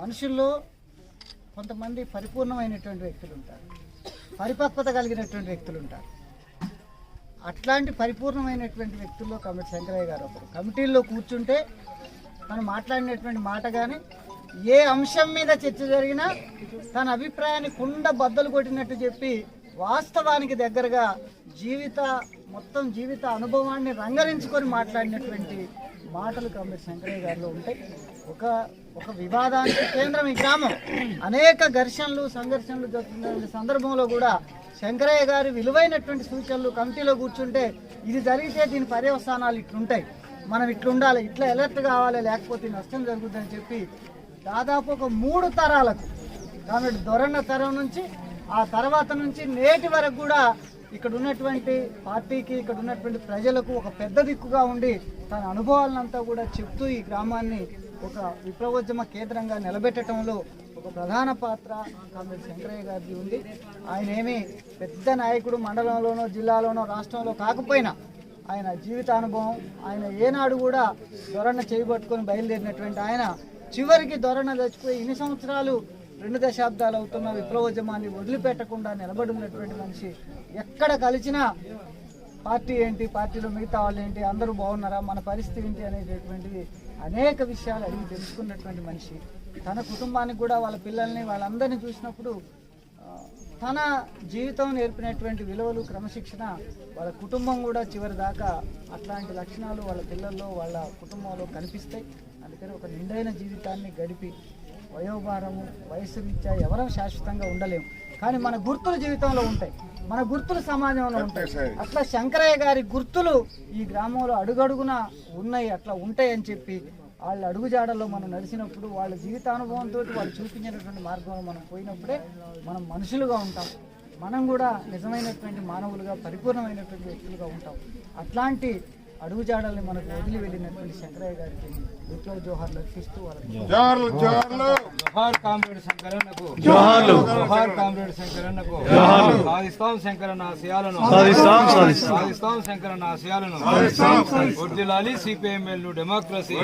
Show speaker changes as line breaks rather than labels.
మనుషుల్లో కొంతమంది పరిపూర్ణమైనటువంటి వ్యక్తులు ఉంటారు, పరిపక్వత కలిగినటువంటి వ్యక్తులు ఉంటారు. అట్లాంటి పరిపూర్ణమైనటువంటి వ్యక్తుల్లో కమిటీ శంకరయ్య గారు ఒకరు. కమిటీల్లో కూర్చుంటే తను మాట్లాడినటువంటి మాట కానీ ఏ అంశం మీద చర్చ జరిగినా తన అభిప్రాయాన్ని కుండ బద్దలు కొట్టినట్టు చెప్పి వాస్తవానికి దగ్గరగా మొత్తం జీవిత అనుభవాన్ని రంగరించుకొని మాట్లాడినటువంటి మాటలు కమిటీ శంకరయ్య గారిలో ఉంటాయి. ఒక వివాదానికి కేంద్రం ఈ గ్రామం. అనేక ఘర్షణలు సంఘర్షణలు జరుగుతున్న సందర్భంలో కూడా శంకరయ్య గారి విలువైనటువంటి సూచనలు కమిటీలో కూర్చుంటే ఇది జరిగితే దీని పర్యవసానాలు ఇట్లుంటాయి, మనం ఇట్లుండాలి, ఇట్లా ఎలర్ట్ కావాలి, లేకపోతే నష్టం జరుగుతుందని చెప్పి దాదాపు ఒక 3 తరాలకు కాబట్టి దొరన్న తరం నుంచి ఆ తర్వాత నుంచి నేటి వరకు కూడా ఇక్కడ ఉన్నటువంటి పార్టీకి ఇక్కడ ఉన్నటువంటి ప్రజలకు ఒక పెద్ద దిక్కుగా ఉండి తన అనుభవాలంతా కూడా చెప్తూ ఈ గ్రామాన్ని ఒక విప్లవోద్యమ కేంద్రంగా నిలబెట్టడంలో ఒక ప్రధాన పాత్ర కామ్రేడ్ శంకరయ్య గారిది ఉంది. ఆయన ఏమీ పెద్ద నాయకుడు మండలంలోనో జిల్లాలోనో రాష్ట్రంలో కాకపోయినా ఆయన జీవితానుభవం, ఆయన ఏనాడు కూడా దొరన్న చేయబట్టుకొని బయలుదేరినటువంటి ఆయన చివరికి దొరన్న చచ్చిపోయి ఇన్ని సంవత్సరాలు 2 దశాబ్దాలు అవుతున్న విప్లవోద్యమాన్ని వదిలిపెట్టకుండా నిలబడి ఉన్నటువంటి మనిషి. ఎక్కడ కలిసినా పార్టీ ఏంటి, పార్టీలో మిగతా వాళ్ళు ఏంటి, అందరూ బాగున్నారా, మన పరిస్థితి ఏంటి అనేటటువంటివి అనేక విషయాలు అడిగి తెలుసుకున్నటువంటి మనిషి. తన కుటుంబానికి కూడా వాళ్ళ పిల్లల్ని వాళ్ళందరినీ చూసినప్పుడు తన జీవితం నేర్పినటువంటి విలువలు క్రమశిక్షణ వాళ్ళ కుటుంబం కూడా చివరి దాకా అట్లాంటి లక్షణాలు వాళ్ళ పిల్లల్లో వాళ్ళ కుటుంబంలో కనిపిస్తాయి. అందుకని ఒక నిండైన జీవితాన్ని గడిపి వయోభారము వయసు రీత్యా ఎవరం శాశ్వతంగా ఉండలేము, కానీ మన గుర్తులు జీవితంలో ఉంటాయి, మన గుర్తులు సమాజంలో ఉంటాయి. అట్లా శంకరయ్య గారి గుర్తులు ఈ గ్రామంలో అడుగడుగున ఉన్నాయి, అట్లా ఉంటాయని చెప్పి వాళ్ళ అడుగుజాడల్లో మనం నడిచినప్పుడు వాళ్ళ జీవితానుభవంతో వాళ్ళు చూపించినటువంటి మార్గంలో మనం పోయినప్పుడే మనం మనుషులుగా ఉంటాం, మనం కూడా నిజమైనటువంటి మానవులుగా పరిపూర్ణమైనటువంటి వ్యక్తులుగా ఉంటాం. అట్లాంటి అడుగుజాడల్ని మనకు వదిలి వెళ్ళినటువంటి శంకరయ్య గారికి విప్లవ జోహార్లు అర్పిస్తూ
జోహార్ కామ్రేడ్ శంకరన్నకు, జోహార్ కామ్రేడ్ శంకరన్నకు, సాధిస్తాం శంకరన్న ఆశయాలను, సాధిస్తాం శంకరన్న ఆశయాలను. వర్ధిల్లాలి సిపిఎంఎల్ డెమోక్రసీ.